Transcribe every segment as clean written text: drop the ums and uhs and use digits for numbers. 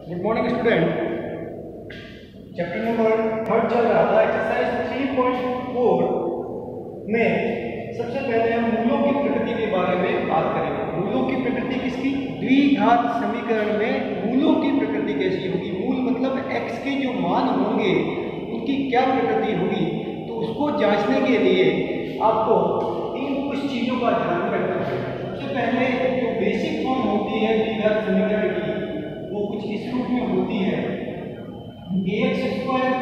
Good morning student. Chapter number 3 चल रहा था, एक्सरसाइज 3.4 में सबसे पहले हम मूलों की प्रकृति के बारे में बात करेंगे। मूलों की प्रकृति किसकी? द्विघात समीकरण में मूलों की प्रकृति कैसी होगी? मूल मतलब x के जो मान होंगे उनकी क्या प्रकृति होगी, तो उसको जांचने के लिए आपको इन कुछ चीज़ों का ध्यान रखना है। सबसे पहले जो बेसिक फॉर्म होती है द्विघात समीकरण की, वो कुछ इस रूप में होती है, ax²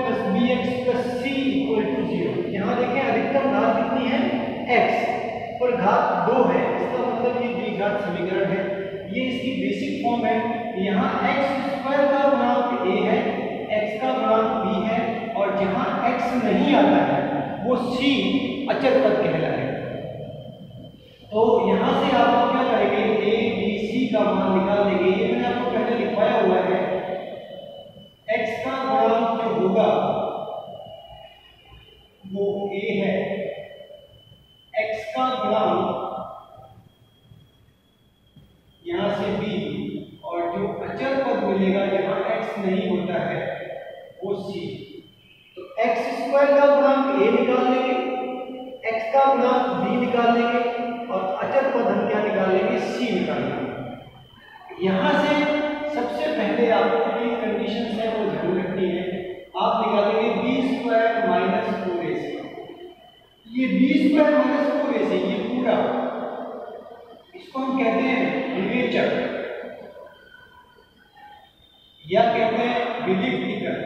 + bx + c = 0। यहाँ देखें अधिकतम घात कितनी है? x और घात 2 है, इसका मतलब ये द्विघात समीकरण है। ये इसकी बेसिक फॉर्म है। यहाँ x² का गुणांक a है, x का गुणांक b है, और जहाँ x नहीं आता है वो c अचर पद कहलाएगा। तो यहाँ से आप लोग क्या करेंगे? a b c का मान निकाल लेंगे। ये मैंने आपको पहले लिखवाया हुआ है। x का गुणांक जो होगा वो a है, x का गुणांक यहाँ से b, और जो अचर पद मिलेगा जहाँ x नहीं होता है वो c। तो x² का गुणांक a निकाल लेंगे, x का गुणांक b निकाल लेंगे, और अचर पद हम क्या निकाल लेंगे? c निकाल लेंगे। यहाँ से सबसे पहले आपको जो कंडीशन है वो ध्यान रखनी है। आप निकालेंगे b² - 4ac। ये b² - 4ac ये पूरा, इसको हम कहते हैं विवेचक या कहते हैं विलिप्तिकर।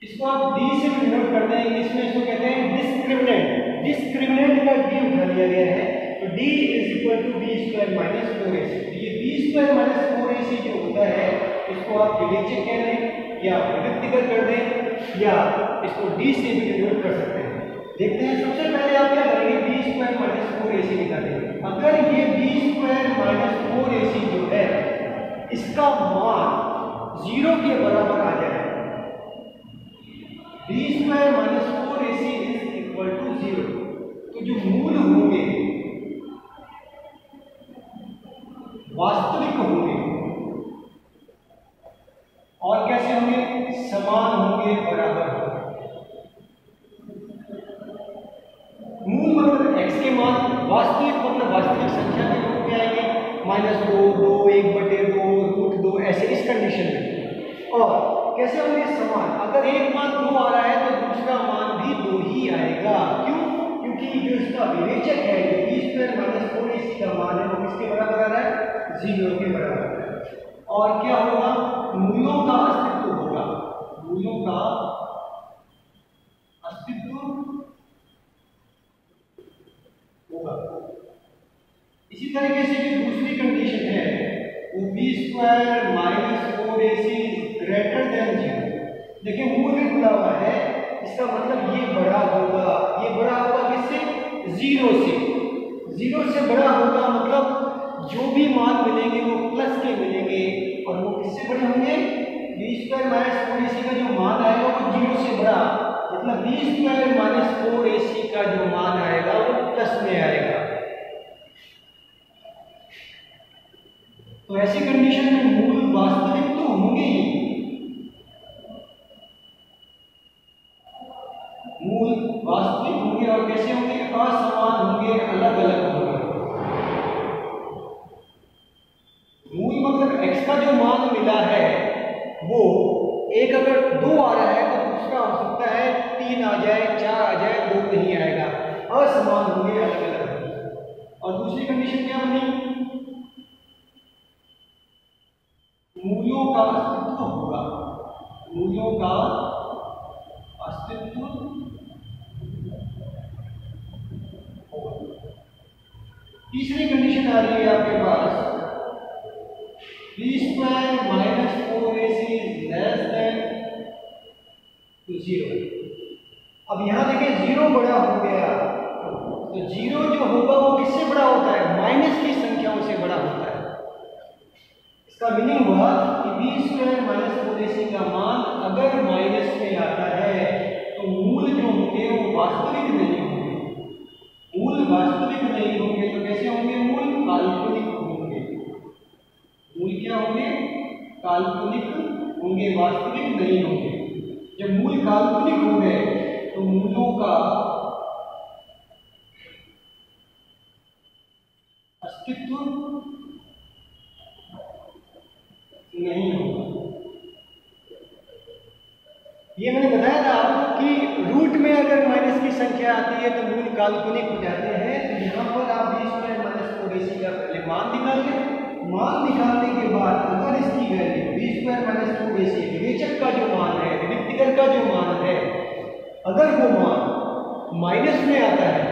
इसको आप डी से भी नोट कर दें, इंग्लिश में इसको कहते हैं डिस्क्रिमिनेंट। डिस्क्रिमिनेंट का डी उठा लिया गया है, तो d = b² - 4ac। ये b² - 4ac जो होता है इसको आप विवेचक कह दें या विलिप्तिकर कर दें, या इसको d से भी डिनोट कर सकते हैं। देखते हैं, सबसे पहले आप क्या करेंगे? b² - 4ac निकालेंगे। अगर ये b² - 4ac जो है इसका मान 0 के बराबर आ जाए, b² - 4ac = 0, तो जो मूल होंगे वास्तविक होंगे, और कैसे होंगे? समान होंगे, बराबर होंगे। मूल मतलब x के मान, वास्तविक मतलब वास्तविक संख्या के रूप में आएंगे, -2, 2, 1/2, √2, ऐसे इस कंडीशन में। और कैसे होंगे? समान। अगर एक मान 2 आ रहा है तो दूसरा मान भी 2 ही आएगा। क्यों? क्योंकि जो इसका विवेचक है, जो b² - 4ac का मान है, वो किसके बराबर आ रहा है? 0 के बराबर है। और क्या होगा? मूलों का अस्तित्व होगा। मूलों का अस्तित्व होगा। इसी तरीके से जो दूसरी कंडीशन है वो b² - 4ac > 0। देखिए मूल में खुला हुआ है, इसका मतलब ये बड़ा होगा। ये बड़ा होगा किससे? 0 से। 0 से बड़ा होगा मतलब जो भी मान मिलेंगे वो प्लस के मिलेंगे, और वो किससे बड़े होंगे? b² - 4ac का जो मान आएगा वो 0 से बड़ा, मतलब b² - 4ac का जो मान आएगा वो प्लस में आएगा। तो ऐसी कंडीशन में मूल वास्तविक तो होंगे ही, मूल वास्तविक होंगे, और कैसे होंगे? असमान होंगे, अलग अलग होंगे। मूल मतलब x का जो मान मिला है वो एक, अगर 2 आ रहा है तो दूसरा हो सकता है 3 आ जाए, 4 आ जाए, 2 नहीं आएगा। असमान होंगे, अलग अलग होंगे। और दूसरी कंडीशन क्या बनी? मूलों का अस्तित्व होगा। मूलों का अस्तित्व होगा। तीसरी कंडीशन आ रही है आपके पास, b² - 4ac < 0। अब यहां देखिए 0 बड़ा हो गया, तो 0 जो होगा वो किससे बड़ा होता है? माइनस की संख्याओं से बड़ा होता है। इसका मीनिंग हुआ कि b² - 4ac का मान अगर माइनस में आता है तो मूल जो होंगे वो वास्तविक नहीं होंगे। मूल वास्तविक नहीं होंगे तो कैसे होंगे? मूल काल्पनिक होंगे। काल्पनिक होंगे, वास्तविक नहीं होंगे। जब मूल काल्पनिक हो गए तो मूलों का अस्तित्व नहीं होगा। ये मैंने बताया था आपको कि रूट में अगर माइनस की संख्या आती है तो मूल काल्पनिक हो जाते हैं। तो यहाँ पर आप b स्क्वायर माइनस 4ac का पहले मान निकाल लें। मान निकालने के बाद अगर इसकी value b square minus 4ac विवेचक का जो मान है, विविक्तिकर का जो मान है, अगर वो मान माइनस में आता है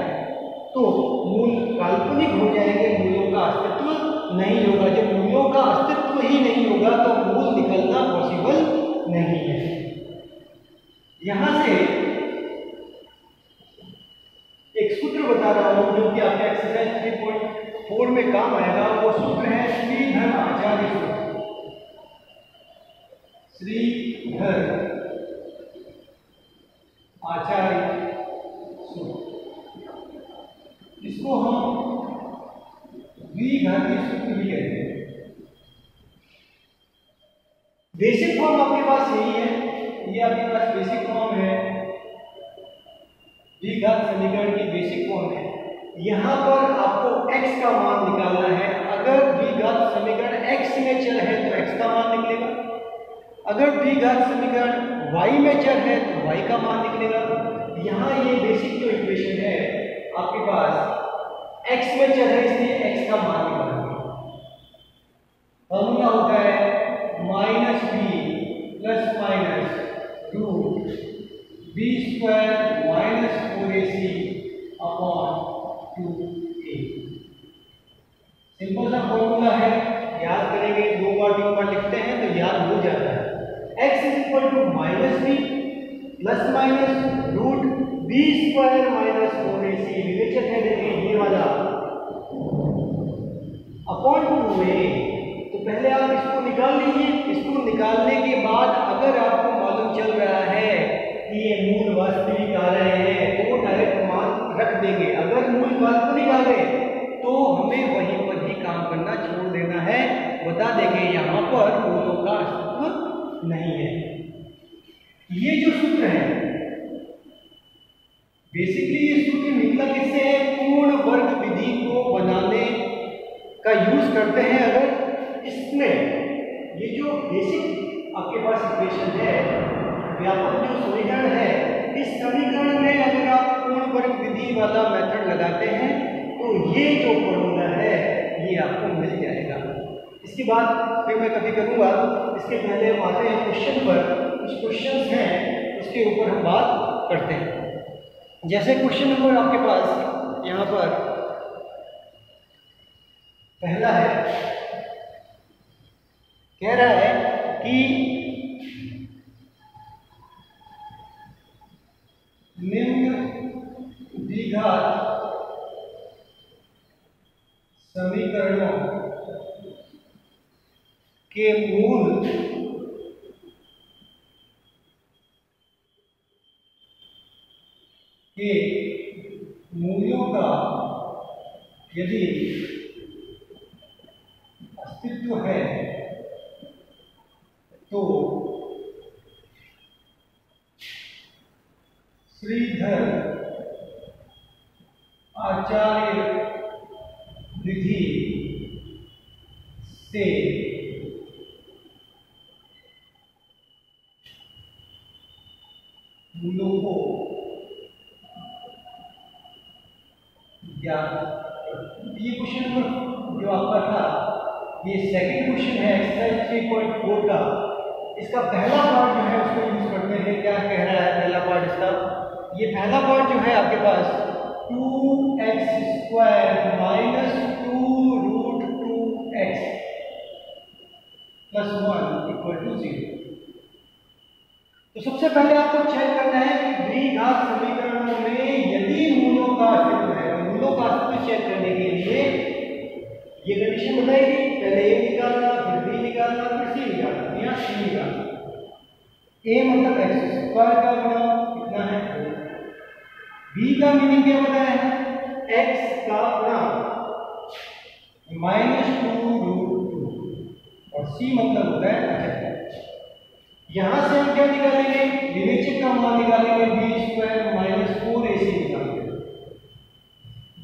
तो मूल काल्पनिक हो जाएंगे, मूलों का अस्तित्व नहीं होगा। जब मूलों का अस्तित्व ही नहीं होगा तो मूल निकलना पॉसिबल नहीं है। यहां से एक सूत्र बता रहा हूं जो कि आपके एक्सरसाइज 3.4 में काम आएगा। वो सूत्र है श्रीधर आचार्य सूत्र। श्रीधर आचार्य सूत्र, इसको हम द्विघाती सूत्र भी कहते हैं। बेसिक फॉर्म आपके पास यही है, ये आपके पास बेसिक फॉर्म है, द्विघात समीकरण की बेसिक फॉर्म है। यहां पर आपको x का मान निकालना है। अगर द्विघात समीकरण x में चर है तो x का मान निकलेगा, अगर द्विघात समीकरण y में चर है तो y का मान निकलेगा। यहां ये बेसिक जो इक्वेशन है आपके पास x में चर है इसलिए x का मान निकालेंगे। फॉर्मूला होता है minus B plus minus root b square minus 4ac upon 2a। Simple सा फॉर्मूला है, याद करेंगे, दो बार लिखते हैं तो याद हो जाता है। x is equal to minus B plus minus root b square minus 4ac, विवेचक है देखिए ये वाला, अपॉन 2a। तो पहले आप इसको निकाल लीजिए। इसको निकालने के बाद अगर आपको मालूम चल रहा है कि ये मूल वास्तविक आ रहे हैं तो वो डायरेक्ट मान रख देंगे। अगर मूल काल्पनिक आ गए तो हमें वहीं पर ही काम करना छोड़ देना है, बता देंगे यहाँ पर मूलों का अस्तित्व नहीं है। ये जो सूत्र है बेसिकली ये सूत्र निकला किससे है? पूर्ण वर्ग विधि को बनाने का यूज करते हैं। अगर इसमें ये जो बेसिक आपके पास इक्वेशन है, व्यापक जो समीकरण है, इस समीकरण में अगर आप पूर्ण वर्ग विधि वाला मेथड लगाते हैं तो ये जो फॉर्मूला है ये आपको मिल जाएगा। इसके बाद फिर मैं कभी करूँगा, इसके पहले हम आते हैं क्वेश्चन पर। कुछ क्वेश्चंस हैं उसके ऊपर हम बात करते हैं। जैसे क्वेश्चन नंबर आपके पास यहाँ पर पहला है, कह रहा है कि निम्न द्विघात समीकरणों के मूल के मूल्यों का यदि अस्तित्व है तो श्रीधर आचार्य विधि से मूलों को ये क्वेश्चन जो आपका था, ये सेकंड क्वेश्चन है एक्सरसाइज 3.4 का। इसका पहला पार्ट जो है उसको यूज करते हैं। क्या कह रहा है पहला पार्ट इसका? ये पहला पार्ट जो है आपके पास 2x square minus 2 root 2x plus 1 equal to 0। तो सबसे पहले आपको चेक करना है कि द्विघात समीकरणों में यदि मूलों का अस्तित्व है, तो मूलों का अस्तित्व चेक करने के लिए ये कंडीशन बताएगी। पहले a निकालना, फिर b निकालना, फिर c निकालना। यहाँ c निकालना, a मतलब x स्क्वायर का गुणा कितना है 2, b का मीनिंग क्या बताया है? x का गुणा माइनस 2 रूट 2, और c मतलब होता है 75। यहां से हम क्या निकालेंगे, विवेचक का मान निकालेंगे, बी स्क्वायर माइनस 4ac निकालेंगे,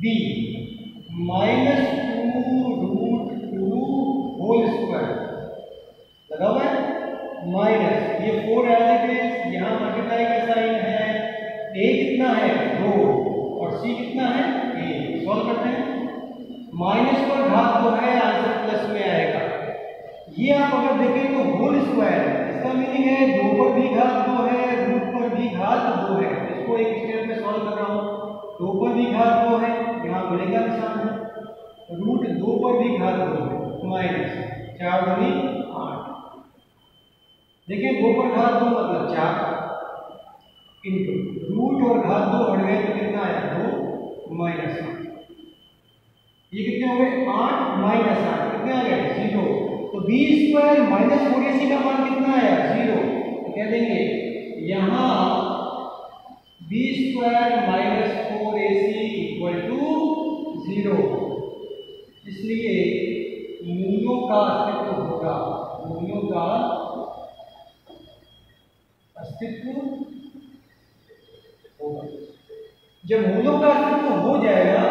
बी माइनस 2√2 होल स्क्वायर लगा हुआ है, माइनस ये 4 एज इट इज, यहाँ मल्टीप्लाई का साइन है, a कितना है 2 और c कितना है 1, सॉल्व करते हैं, माइनस पर घात 2 है, आंसर प्लस में आएगा। ये आप अगर देखें तो होल स्क्वायर, इसका मीनिंग है 2 पर भी घात 2 है, रूट पर भी घात 2 है। इसको एक स्टेप में सॉल्व कर रहा हूँ, 2 पर भी घात 2 है, यहाँ मिलेगा निशान है, रूट 2 पर भी घात 2 है, माइनस 4 दूनी 8, देखिए 2 पर घात 2 मतलब 4 इंटू रूट और घात 2 बढ़ गए तो कितना आया 2 माइनस 8, ये कितने हो गए 8 माइनस 8 कितने आ गए 0, तो बी स्क्वायर माइनस 4ac का मान कितना आया 0, तो कह देंगे यहाँ B square minus 4ac equal to 0, इसलिए मूलों का अस्तित्व होगा, मूलों का अस्तित्व होगा। जब मूलों का अस्तित्व हो जाएगा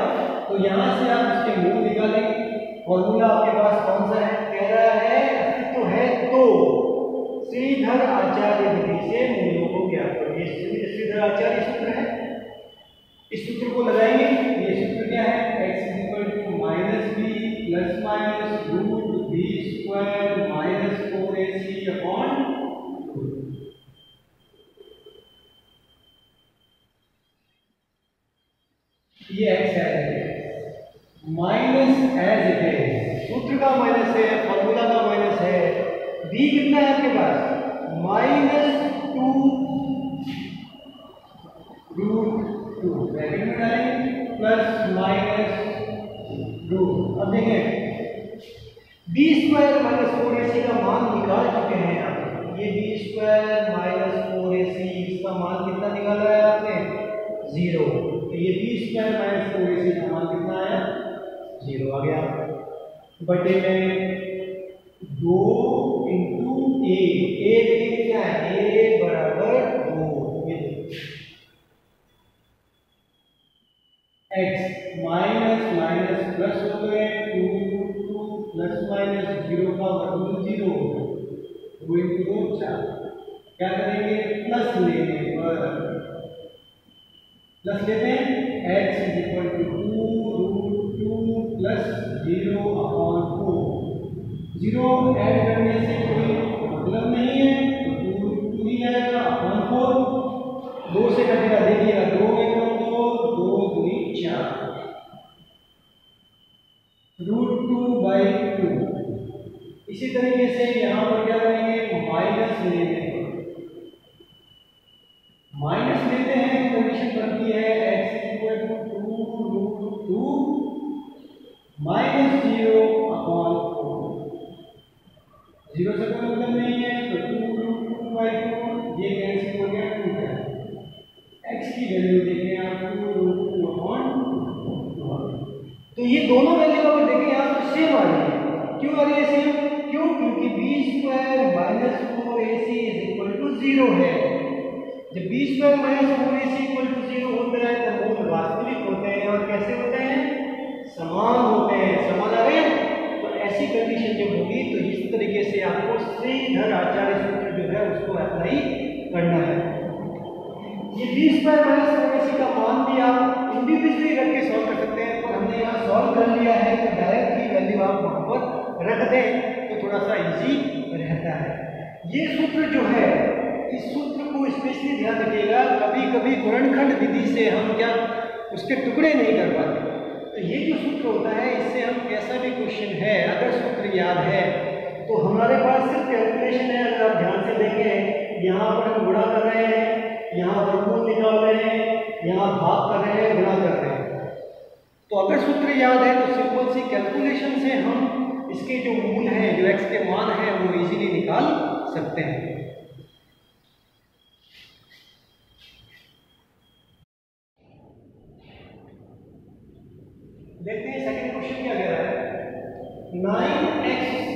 तो यहां से आप इसके मूल निकालेंगे, फॉर्मूला आपके पास कौन सा है, कह रहा है अस्तित्व है तो श्रीधर आचार्य विधि से मूलों को ज्ञात करिए, श्रीधर आचार्य सूत्र है, इस सूत्र को लगाएंगे, ये सूत्र क्या है, x minus B plus minus root B square minus 4ac upon 2, ये x है माइनस एज इट इज, सूत्र का माइनस है, फॉर्मूला का माइनस है, b कितना है आपके पास माइनस 2 रूट 2 ब्रैकेट में डालेंगे प्लस माइनस रूट, अब देखें बी स्क्वायर माइनस 4ac का मान निकाल चुके हैं आप, ये बी स्क्वायर माइनस 4ac इसका मान कितना निकाला है आपने 0, तो ये बी स्क्वायर माइनस 4ac का मान कितना आया 0 आ गया, बटे में 2 इंटू ए देखिए क्या है a बराबर 2, ये x माइनस माइनस प्लस हो गए 2 प्लस माइनस 0 का वर्गमूल 0 हो गया, 2 इंटू 2 4, क्या करेंगे प्लस लेने पर प्लस लेते हैं x is equal to 2√2 plus 0 upon 4, 0 add करने से कोई मतलब नहीं है तो 2√2 ही आएगा अपॉन 4, 2 से कटेगा देखिएगा 2 में 2 दूनी 4 √2/2, इसी तरीके से यहाँ पर क्या करेंगे माइनस लेने पर, माइनस लेते हैं तो कंडीशन बनती है x equal to 2√2 minus 0 upon 4, 0 से कोई मतलब नहीं है तो 2√2/2 ये कैंसिल हो गया 2 है, x की वैल्यू देखें आप 2√2 अपॉन 2, तो ये दोनों वैल्यू अगर देखें आप तो सेम आ रही है, क्यों आ रही है सेम, क्यों क्योंकि B square minus 4ac is equal to 0 है, जब B square minus 4ac equal to 0 होता है तो मूल वास्तविक होते हैं और कैसे होते हैं समान होते हैं, समान आ रहे हैं, तो ऐसी कंडीशन जब होगी तो इस तरीके से आपको श्रीधर आचार्य सूत्र जो है उसको अप्लाई करना है। ये बी स्क्वायर माइनस 4ac का मान भी आप इंडिविजुअली रख के सॉल्व कर सकते हैं, पर हमने यहाँ सॉल्व कर लिया है तो डायरेक्ट ही वैल्यू आप वहां पर रख दें तो थोड़ा सा इजी रहता है। ये सूत्र जो है इस सूत्र को स्पेशली ध्यान रखिएगा, कभी कभी गुणनखंड विधि से हम क्या उसके टुकड़े नहीं कर पाते, तो ये जो सूत्र होता है इससे हम कैसा भी क्वेश्चन है अगर सूत्र याद है तो हमारे पास सिर्फ कैलकुलेशन है, अगर आप ध्यान से देखें यहाँ पर हम गुणा कर रहे हैं, यहाँ वर्गमूल निकाल रहे हैं, यहाँ भाग कर रहे हैं, गुणा कर रहे हैं, तो अगर सूत्र याद है तो सिंपल सी कैलकुलेशन से हम इसके जो मूल हैं जो x के मान हैं वो इजीली निकाल सकते हैं। देखते हैं सेकंड क्वेश्चन क्या कह रहा है, 9x²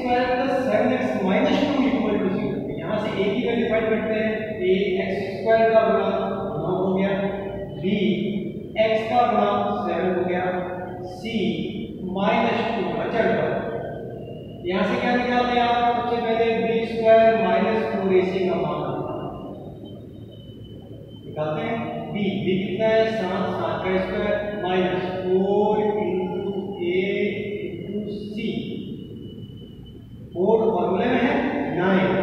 + 7x - 2 = 0, यहाँ से a की वैल्यू फाइंड करते हैं। a x² का गुना 9 हो गया, b x का गुना 7 हो गया, c -2 अचर पर। यहाँ से क्या निकालते हैं आप? सबसे पहले b² - 4ac का मान निकालते हैं। b कितना है? 7, 7 का स्क्वायर माइनस 4 × a × c, 4 फॉर्मूले में है 9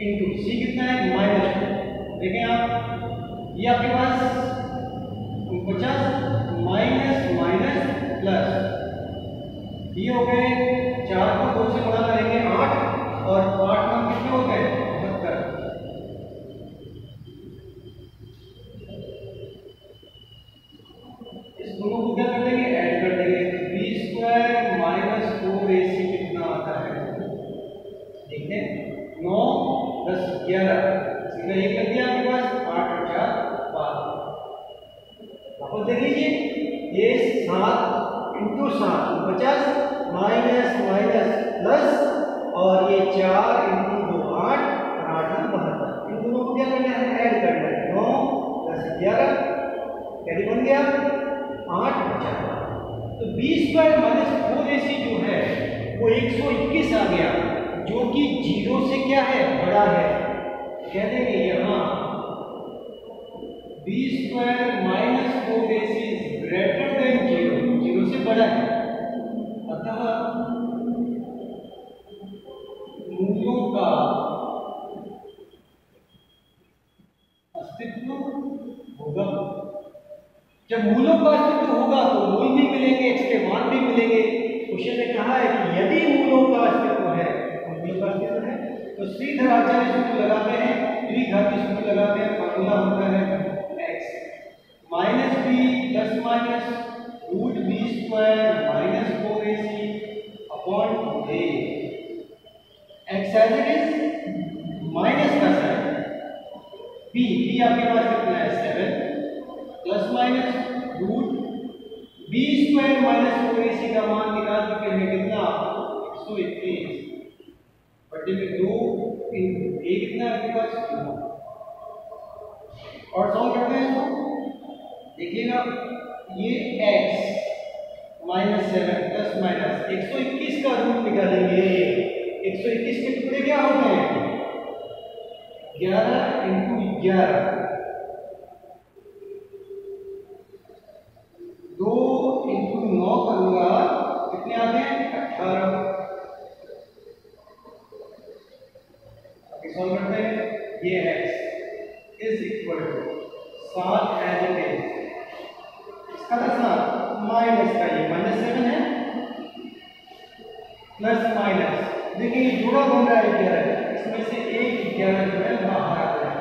इंटू c कितना है? -2। देखें आप, ये आपके पास 49 माइनस माइनस प्लस, ये हो गए 4 को 2 से गुणा करेंगे 8 और 8 में कितने हो गए? 72। इस दोनों को क्या कर देंगे? ऐड कर देंगे। b² - 4ac कितना आता है? देखते हैं, 9 10 11, सीधा ये कर दिया आपके पास, 8 और 4 12। वापस देख लीजिए, ये 7 इंटू 7 50 माइनस माइनस प्लस, और ये 4 इंटू 2 8 और 8 72। इन दोनों को क्या करना है? ऐड करना है। 9 10 11 कैरी बन गया 8 और 4। तो b² - 4ac जो है वो 121 आ गया, जो कि 0 से क्या है? बड़ा है। कह देंगे यहाँ b² - 4ac is greater than 0, 0 से बड़ा है। अतः मूलों का अस्तित्व होगा। जब मूलों का अस्तित्व होगा तो मूल भी मिलेंगे, x के मान भी मिलेंगे। क्वेश्चन ने कहा है कि यदि मूलों का अस्तित्व है, तो मूलों का अस्तित्व है तो श्रीधराचार्य सूत्र लगाते हैं, द्विघाती सूत्र लगाते हैं। फॉर्मूला होता है x minus b plus minus root b² minus 4ac upon a। x as it is minus का साइन, b आपके पास कितना है? 7 plus minus root b² minus 4ac का मान निकाल चुके हैं कितना? 121 बटे में 2 इंटू a कितना आपके पास? 9। और सॉल्व करते हैं इसको। देखिएगा, ये x माइनस 7 प्लस माइनस 121 का रूट निकालेंगे। 121 के टुकड़े क्या होते हैं? 11 इंटू 11, 2 इंटू 9 करूंगा, कितने आते हैं? 18। सॉल्व करते हैं। ये x is equal to 7 as it is, इसका था माइनस का, ये -7 है प्लस माइनस, देखिए ये जोड़ा बन रहा है 11, इसमें से एक 11 जो है बाहर आ रहा है।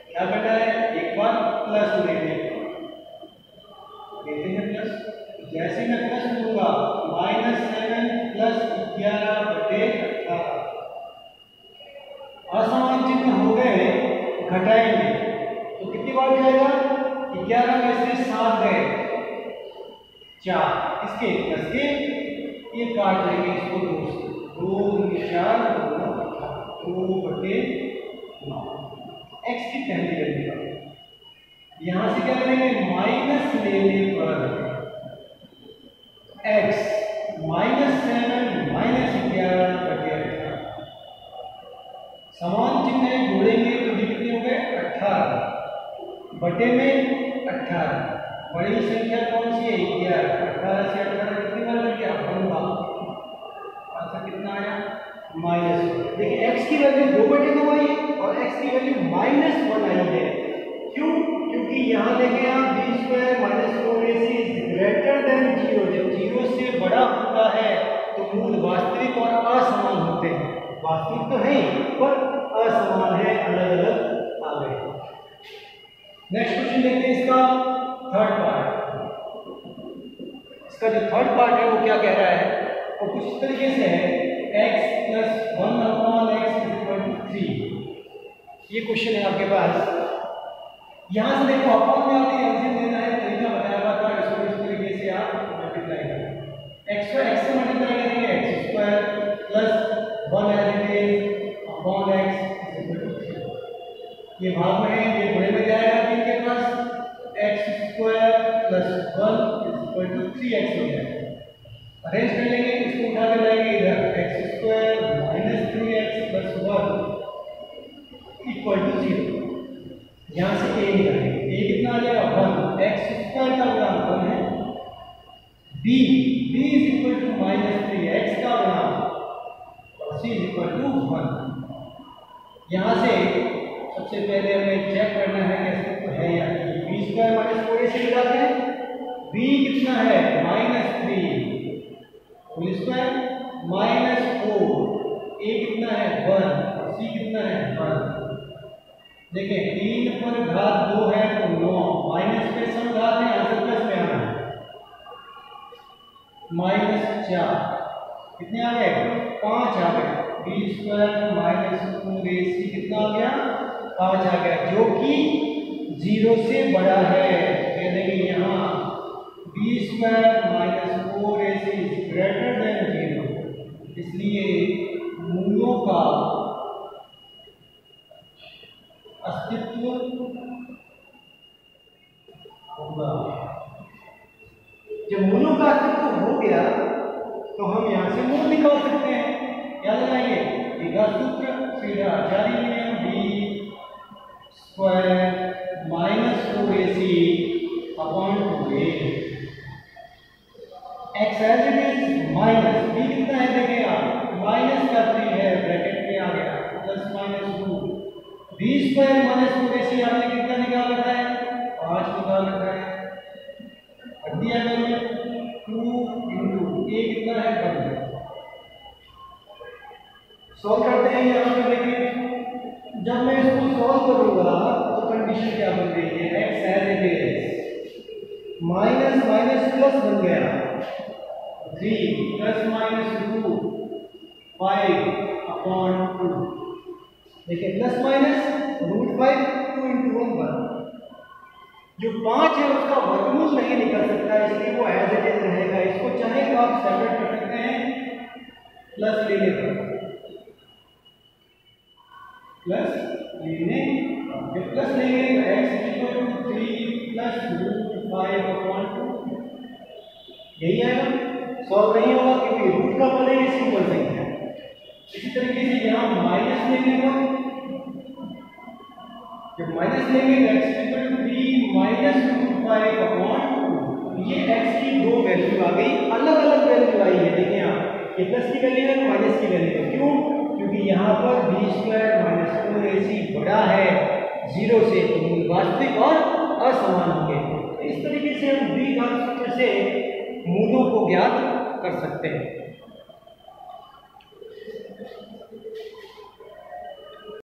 क्या बेटा है? एक बार प्लस लेते हैं प्लस, जैसे मैं प्लस लूंगा -7 प्लस 11 बटे 18, असमान चिन्ह हो गए, घटाएंगे तो कितनी बार जाएगा? 11 में से 7 गए 4, इसके प्लस के ये काट लेंगे इसको 2 से, 2 4 2 बटे 9। x की पहली वैल्यू यहां से क्या करेंगे? माइनस लेने पर x -7 -11 बटे 18, समान चिन्ह जोड़ेंगे तो ये कितने हो गए? 18 बटे में 18। बड़ी संख्या कौन सी है? 11। 18 से 18 कितनी बार लग गया? 15। आंसर कितना आया? -1। देखिए x की वैल्यू 2 बटे 9 आई और x की वैल्यू -1 आई है। क्यों? क्योंकि यहाँ देखें आप b² - 4ac is greater than 0, जब 0 से बड़ा होता है तो मूल वास्तविक और असमान होते हैं। वास्तविक तो है पर असमान है, अलग अलग आ गए। नेक्स्ट क्वेश्चन देखते हैं, इसका थर्ड पार्ट। इसका जो थर्ड पार्ट है वो क्या कह रहा है? वो कुछ इस तरीके से है, x + 1/x = 3। ये क्वेश्चन है आपके पास। यहां से देखो अपॉन में आपने एलसीएम देना है, तरीका बताया हुआ था, इसको इस तरीके से आप मल्टीप्लाई करें। x से मल्टीप्लाई करेंगे x² plus 1 equal to 3x हो गया। अरेंज कर लेंगे, इसको उठा के लाएंगे इधर, X square minus 3x plus 1 equal to 0। यहाँ से a निकालेंगे, a कितना आ जाएगा 1, एक्स स्क्वायर का गुणांक 1 है, b is equal to minus 3x का गुणांक c इज इक्वल टू 1। यहाँ से सबसे पहले हमें चेक करना है कि अस्तित्व है या नहीं। बी स्क्वायर माइनस 4ac से मिलाते हैं, b कितना है minus 3 whole square minus 4, a कितना है 1 और c कितना है 1। देखिए 3 पर घात 2 है तो 9, माइनस पे सम घात है, यहाँ से प्लस में आना है, माइनस 4 कितने आ गए 5 आ गए। बी स्क्वायर माइनस 4ac कितना आ गया 5 आ गया, जो कि 0 से बड़ा है। कह देंगे यहाँ B square minus 4ac is greater than 0, इसलिए मूलों का अस्तित्व होगा। जब मूलों का अस्तित्व हो गया तो हम यहाँ से मूल निकाल सकते हैं। क्या लगाएंगे, बीघा सूत्र, सीधा आचार्य नियम, B square minus 4ac upon 2a। X as it is minus, B कितना है देखें आप, माइनस का 3 है, ब्रैकेट में आ गया, plus minus 2। B square minus 4ac आपने कितना निकाल रखा है 5 निकाल रखा है, दिया मैंने 2 इंटू a कितना है 1। सॉल्व करते हैं यहाँ पे। देखिए जब मैं इसको सॉल्व करूंगा तो कंडीशन क्या बन रही है, x as it is minus minus plus बन गया 3 प्लस माइनस 2 5 अपॉन 2। देखिए प्लस माइनस रूट 5 2 इंटू 1 जो 5 है उसका वर्गमूल नहीं निकल सकता, इसलिए वो एज इट इज रहेगा। इसको चाहे तो आप सेपरेट कर सकते हैं, प्लस लेने पर प्लस लेने, जब प्लस लेंगे तो x equal to 3 plus root 5 upon 2 यही आएगा। सॉल्व नहीं होगा क्योंकि रूट का पद है, सिंपल संख्या है। इसी तरीके से यहाँ माइनस लेने पर, जब माइनस लेंगे तो x equal to 3 minus root 5 upon 2, ये x की दो वैल्यू आ गई, अलग अलग वैल्यू आई है। देखिए आप ये प्लस की वैल्यू है, माइनस की वैल्यू है, क्यों, क्योंकि यहाँ पर बी स्क्वायर माइनस 4ac बड़ा है 0 से, तो मूल वास्तविक और असमान होंगे। इस तरीके से हम द्विघात सूत्र से मूलों को ज्ञात कर सकते हैं।